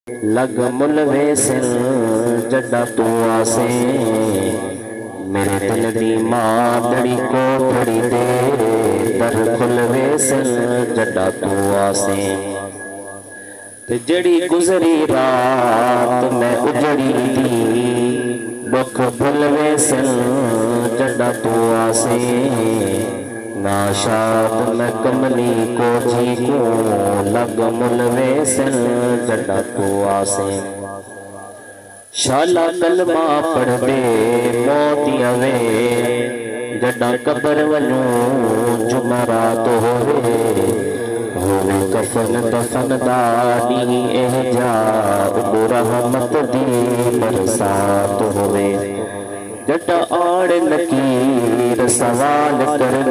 لگ ملوے سن جڈا تو آسے میرے دل دی ماں دڑی کو تھڑی دے در کھلوے سن جڈا تو آسے تے جڑی گزری رات میں اجڑی دی بک بھلوے سن جڈا تو آسے ناشاد میں کملی کو جی کو لگ ملوے سن جڈا تو آسے شالا کلمہ پڑھ دے موتی اوے جڈا قبر ونوں جمعرات ہوئے کفن دفن دانی احجاب رحمت دی برسات ہوئے جڈا آڑ نکیر سوال کرن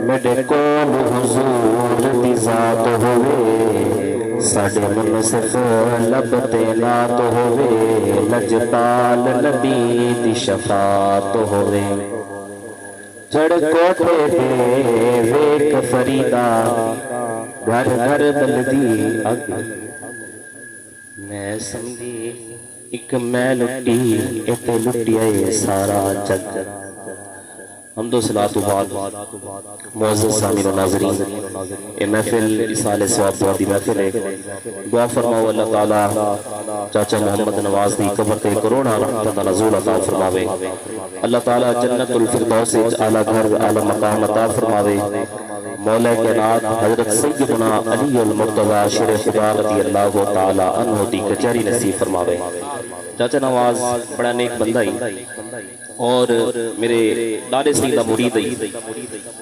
میرے کول حضور دی ذات ہوئے ساڑے منصف لب تینات ہوئے لجپال نبی دی شفاعت ہوئے چڑ کوٹے دے ویک فریدہ گھر گھر بلدی اگ میں سمجھی ایک میں لٹی ایتے لٹی آئے سارا جگ حمد و صلاۃ و بعد معزز سامعین و ناظرین یہ محفل اصال ثواب دعا دی محفل ہے دعا فرماؤ اللہ تعالی چاچا محمد نواز دی قبر تے کروڑا رحمت نزول عطا فرماوے اللہ تعالی جنت الفردوس اعلی گھر اعلی مقام عطا فرماوے مولا کائنات حضرت سیدنا علی المرتضی شیر خدا رضی اللہ تعالی عنہ دی کچہری نصیب فرماوے چاچا نواز بڑا نیک بندہ ہی اور میرے دادے سیدہ مرید ہی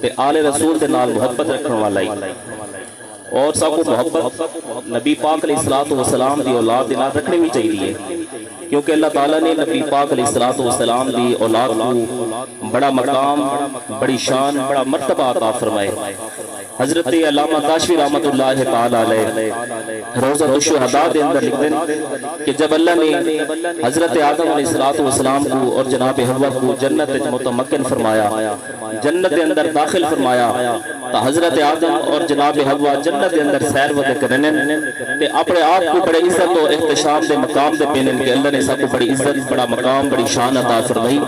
تے آل رسول دے نال محبت رکھن والا ہی اور سب کو محبت نبی پاک علیہ السلام دی اولاد دے نال رکھنے بھی چاہیے کیونکہ اللہ تعالیٰ نے نبی پاک علیہ السلام دی اولاد کو بڑا مقام بڑی شان بڑا مرتبہ عطا فرمائے حضرت علامہ کاشفی رحمت اللہ تعالیٰ علیہ روزہ الشہداء دے اندر لکھ دیں کہ جب اللہ نے حضرت آدم علیہ السلام کو اور جناب حوا کو جنت متمکن فرمایا جنت دے اندر داخل فرمایا تو حضرت آدم اور جناب حوا جنت دے اندر سیر ودے کرنے تے اپنے آپ کو بڑے عزت و احتشام دے مقام دے پینن کہ اللہ نے سب کو بڑی عزت بڑا مقام بڑی شان عطا فرمائی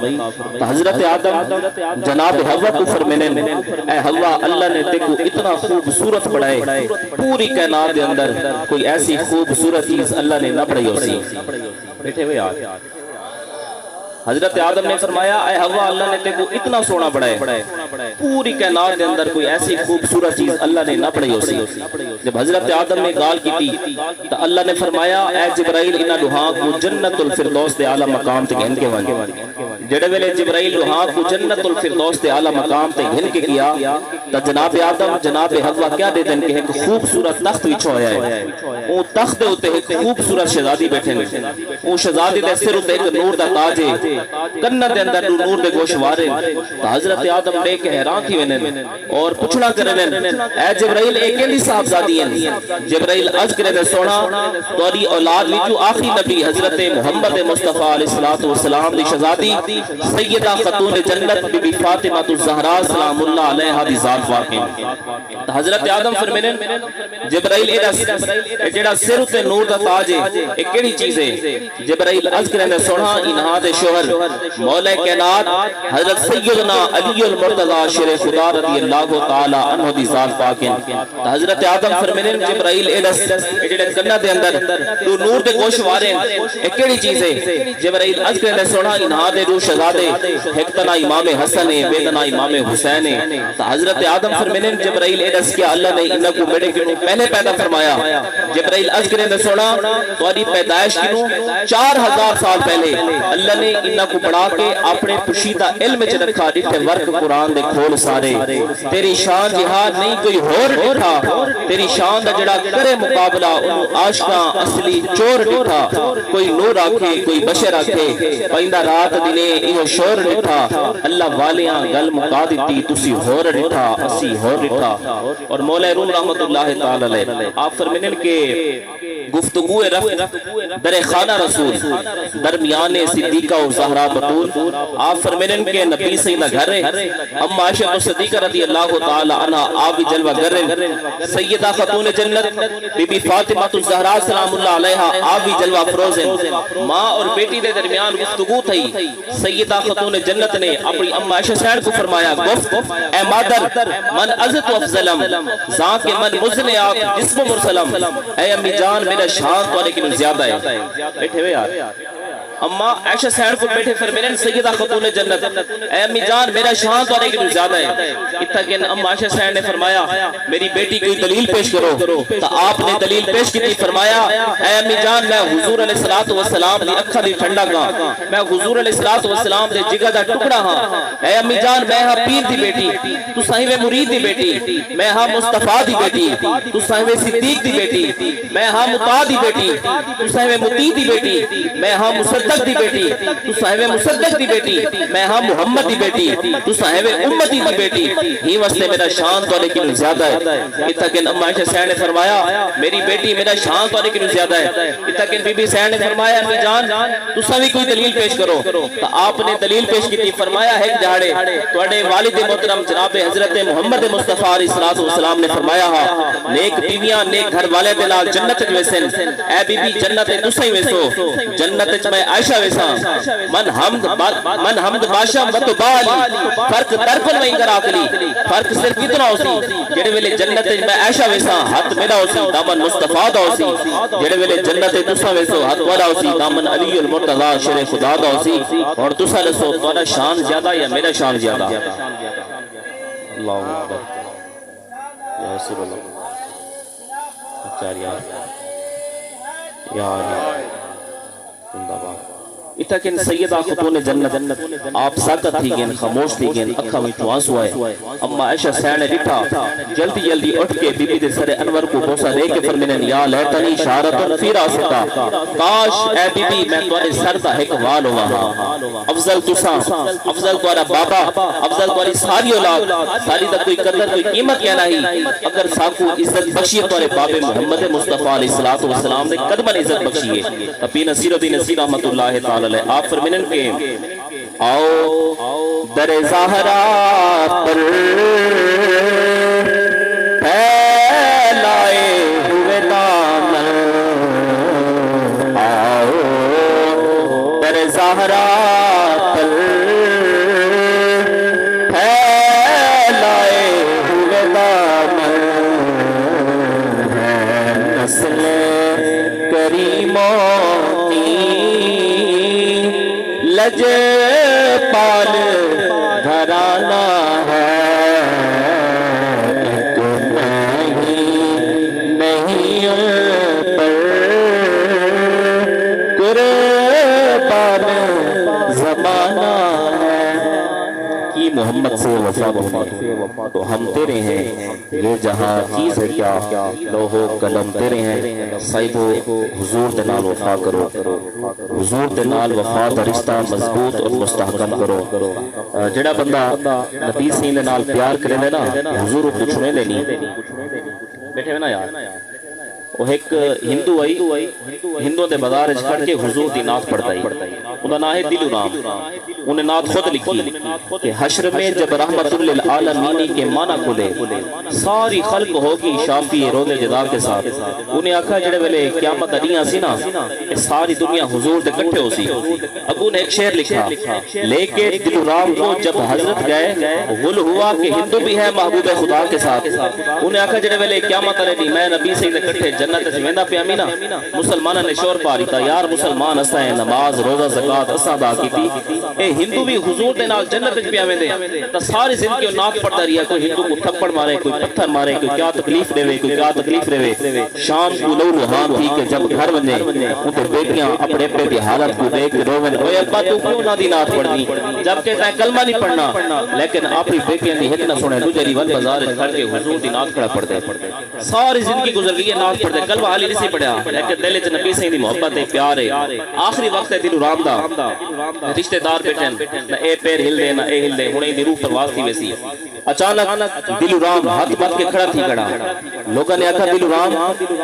تو حضرت آدم جناب حوا کو فرمینے اے حوا اللہ نے تے کو اتنا خوبصورت بڑھائے پوری کائنات دے اندر کوئی ایسی خوبصورت چیز اللہ نے نہ بڑھائی ہوسی بیٹھے ہوئے آج حضرت آدم نے فرمایا اے حوا اللہ نے تے کو اتنا سونا بڑھائے پوری کائنات دے اندر کوئی ایسی خوبصورت چیز اللہ نے نہ بڑھائی ہوسی جب حضرت آدم نے گال کی تھی تو اللہ نے فرمایا اے جبرائیل انہا لوہاں کو جنت الفردوس دے اعلی مقام تے گھن کے وانگے جڑے ویلے جبرائیل لوہاں کو جنت الفردوس دے اعلی مقام تے گھن کے کیا تو جناب آدم جناب حوا کیا دے دن کہ ایک خوبصورت تخت وچ ہویا ہے وہ تخت دے اوتے ایک خوبصورت شہزادی بیٹھے نے وہ شہزادی دے سر اوتے ایک نور دا تاج ہے کنہ دے اندر نور دے گوشوارے تو حضرت آدم دیکھ کے حیران تھی وینن اور پوچھنا کرنن اے جبرائیل اے کیلی صاحبزادی ہیں جبرائیل عرض کرے تے سونا تہاڈی اولاد وچوں آخری نبی حضرت محمد مصطفی علیہ السلام دی شہزادی سیدہ خاتون جنت بی بی فاطمہ الزہرا سلام اللہ علیہا دی ذات واقع تو حضرت آدم فرمینن جبرائیل اے جڑا سر تے نور دا تاج ہے اے کیڑی چیز ہے جبرائیل عرض کرے تے سونا انہاں دے شوہر مولا کائنات حضرت سیدنا علی المرتضی شیر خدا رضی اللہ تعالی عنہ دی ذات پاک ہیں حضرت آدم فرمانے جبرائیل اے دس جڑے کنہ دے اندر تو نور دے گوشوارے اے کیڑی چیز ہے جبرائیل عرض کرے سونا انہاں دے روح شہزادے ایک تنا امام حسن ہے بے تنا امام حسین ہے حضرت آدم فرمانے جبرائیل اے دس کہ اللہ نے انہاں کو میرے کیوں پہلے پیدا فرمایا جبرائیل عرض کرے سونا تہاڈی پیدائش کیوں 4000 سال پہلے اللہ نے انہاں کو بڑھا کے اپنے پوشیدہ علم چ رکھا ڈٹھے ورک قرآن دے کھول سارے تیری شان جہاد نہیں کوئی ہور ڈٹھا تیری شان دا جڑا کرے مقابلہ انہوں عاشقاں اصلی چور ڈٹھا کوئی نور آکھے کوئی بشر آکھے پائندہ رات دنے یہ شور ڈٹھا اللہ والیاں گل مقا دیتی تسی ہور ڈٹھا اسی ہور ڈٹھا اور مولا روم رحمت اللہ تعالی علیہ آپ فرمینن کے گفتگو رفت در خانہ رسول درمیان صدیقہ و زہرا بطول آپ فرمینن کے نبی سیدہ گھر اما عائشہ صدیقہ رضی اللہ تعالی عنہ آبی جلوہ گر سیدہ خاتون جنت بی بی فاطمہ الزہرا سلام اللہ علیہا آبی جلوہ فروزن ماں اور بیٹی دے درمیان گفتگو تھی سیدہ خاتون جنت نے اپنی اما عائشہ سیڈ کو فرمایا گفت اے مادر من عزت و افضلم ذاک من مزن آپ جسم مرسلم اے امی جان میرا شان تو لیکن زیادہ ہے بیٹھے ہوئے یار اما عائشہ سیڈ کو بیٹھے فرمینن سیدہ خاتون جنت اے امی جان میرا شان تو لیکن زیادہ ہے اتنا اما عائشہ سیڈ نے فرمایا میری بیٹی کوئی دلیل پیش کرو تو آپ نے دلیل پیش کی فرمایا اے امی جان میں حضور علیہ السلام دی اکھا دی ٹھنڈا گا میں حضور علیہ السلام دے جگہ دا ٹکڑا ہاں اے امی جان میں ہاں پیر دی بیٹی تو صاحب مرید دی بیٹی میں ہاں مصطفیٰ دی بیٹی تو صاحب صدیق دی بیٹی میں ہاں مطاع دی بیٹی تو صاحب مطیع دی بیٹی میں ہاں مصدق دی بیٹی تو صاحب مصدق دی بیٹی میں ہاں محمد دی بیٹی تو صاحب امتی دی بیٹی ہی واسطے میرا شان تو لیکن زیادہ ہے اتنا اما عائشہ سیڈ نے فرمایا میری بیٹی میرا شان تو لیکن زیادہ ہے اتنا بی بی سیڈ نے فرمایا امی جان تساں بھی کوئی دلیل پیش کرو تو آپ نے دلیل پیش کی فرمایا ہے جہاڑے تواڈے والد محترم جناب حضرت محمد مصطفیٰ علیہ السلام نے فرمایا نیک بیویاں نیک گھر والے دے نال جنت وچ ویسن اے بی بی جنت تساں ہی ویسو جنت وچ میں عائشہ ویسا من حمد بادشاہ متبالی فرق طرفن میں انگر آکلی فرق صرف کتنا ہو سی جڑے ویلے جنت میں عائشہ ویسا ہاتھ میرا ہو سی دامن مصطفیٰ دا ہو سی جڑے ویلے جنت تساں ویسو ہاتھ والا ہو سی دامن علی المرتضی شیر خدا دا ہو سی اور تساں دسو تہاڈا شان زیادہ یا میرا شان زیادہ اللہ اکبر یا رسول اللہ اچھا یار زندہ باد اتاکن سیدہ خاتون جنت آپ ساکت تھی گئن خاموش تھی گئن اکھا میں آنسو آئے اما عائشہ سیڈ نے ڈٹھا جلدی اٹھ کے بی بی دے سر انور کو بوسا دے کے فرمینن یا لیتنی شارتن فی راستا کاش اے بی بی میں تمہارے سر دا ایک وال ہوا ہاں افضل تساں افضل تمہارا بابا افضل تمہاری ساری اولاد ساری دا کوئی قدر کوئی قیمت یا نہیں اگر ساکو عزت بخشی تمہارے باب محمد مصطفیٰ علیہ السلام نے قدمن عزت بخشی ہے اپی نصیر الدین نصیر رحمت اللہ تعالی آپ فرمینن کے آؤ در زہرا پر پھیلائے ہوئے دامن آؤ در زہرا پر پھیلائے ہوئے دامن ہے نسل کریموں لج پال گھرانا ہے نہیں پر قربان زمانہ ہے کی محمد سے وفا بہنے تو ہم تیرے ہیں یہ جہاں چیز ہے کیا لوہو قلم تیرے ہیں صاحبو حضور دنال وفا کرو حضور دنال وفا دا رشتہ مضبوط اور مستحکم کرو جڑا بندہ نبی سین دنال پیار کرے نا حضور پوچھنے لینی بیٹھے ہوئے نا یار وہ ایک ہندو آئی ہندو دے بازار کھڑ کے حضور دی نعت پڑھتا ہی انہا نام ہے دل رام انہیں نعت خود لکھی کہ حشر میں جب رحمت للعالمینی کے معنی کھلے ساری خلق ہوگی شافی روز جدا کے ساتھ انہیں آکھا جڑے ویلے قیامت علیاں سی نا ساری دنیا حضور دے کٹھے ہو سی اب انہیں ایک شعر لکھا لے کے دل رام کو جب حضرت گئے غل ہوا کہ ہندو بھی ہے محبوب خدا کے ساتھ انہیں آکھا جڑے ویلے قیامت علی میں نبی سے کٹھے جنت زمیندہ پہ امینا مسلمانہ نے شور پاری تھا یار مسلمان اسا ہے نماز روزہ زکاة اسا دا کی تھی اے ہندو بھی حضور دے نال جنت پہ آمیں دے تا ساری زندگی ناک پڑتا رہیا کوئی ہندو کو تھپڑ مارے کوئی پتھر مارے کوئی کیا تکلیف دے کوئی کیا تکلیف دے شام کو لو لوہان تھی کہ جب گھر بنے انتے بیٹیاں اپنے پہ دی حالت کو دیکھ رومن اوے ابا تو کیوں نہ دی نات پڑھنی جبکہ تائیں کلمہ نہیں پڑھنا لیکن اپنی بیٹیاں دی ہک نہ سنے دوجری ون بازار کھڑ کے حضور دی نات کھڑا پڑھتے ساری زندگی گزر گئی نات پڑھتے کلمہ حالی نہیں پڑھا لیکن دل وچ نبی سے دی محبت ہے پیار ہے آخری وقت ہے دل رام دا رشتہ دار بیٹھن نہ اے پیر ہل دے نہ اے ہل دے ہنے دی روح پرواز تھی ویسی اچانک دلورام ہاتھ بات کے کھڑا تھی کھڑا لوگوں نے آکھا دلورام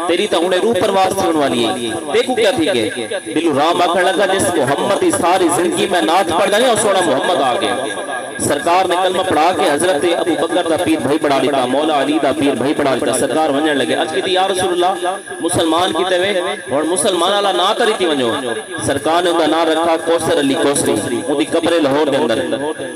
تیری تا انہیں روح پرواز تھی ہونے والی ہے دیکھو کیا تھی کہ دلورام آکھا لگا جس محمد کی ساری زندگی میں نعت پڑھ گئے اور سونا محمد آگئے سرکار نے کلمہ پڑھا کے حضرت ابو بکر دا پیر بھائی پڑھا لیتا مولا علی دا پیر بھائی پڑھا لیتا سرکار ونجن لگے اج کی تھی یا رسول اللہ مسلمان کی تے اور مسلمان والا نا کری تھی ونجو سرکار نے ان کا نام رکھا کوثر علی کوثری ان کی قبر لاہور دے اندر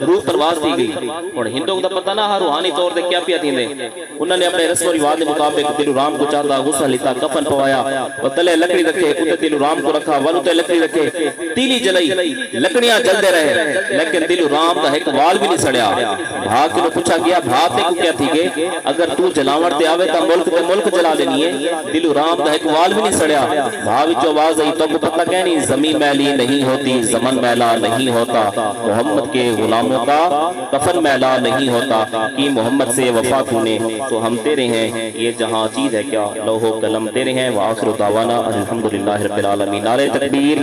روح پرواز دی گئی اور ہندوں کا پتہ نہ روحانی طور تے کیا پیا تھیندے انہوں نے اپنے رسم و رواج کے مطابق دلورام کو چاہتا غسل لیتا کفن پوایا اور تلے لکڑی رکھے اتنے دلورام کو رکھا ون تے لکڑی رکھے تیلی جلائی لکڑیاں جلدے رہے لیکن دلورام دا ایک وال بھی نہیں سڑیا بھا کے پوچھا گیا بھا تے کو کیا تھی گے اگر تو جلاوڑ تے آوے تا ملک جلا لینی ہے دلورام دا ایک وال بھی نہیں سڑیا بھا وچ آواز آئی تو کو پتہ کہنی زمین میلی نہیں ہوتی زمن میلا نہیں ہوتا محمد کے غلاموں کا کفن میلا نہیں ہوتا کہ محمد سے وفا کیوں تو ہم تیرے ہیں یہ جہاں چیز ہے کیا لوح و قلم تیرے ہیں وآخر دعوانا الحمدللہ رب العالمین نعرہ تکبیر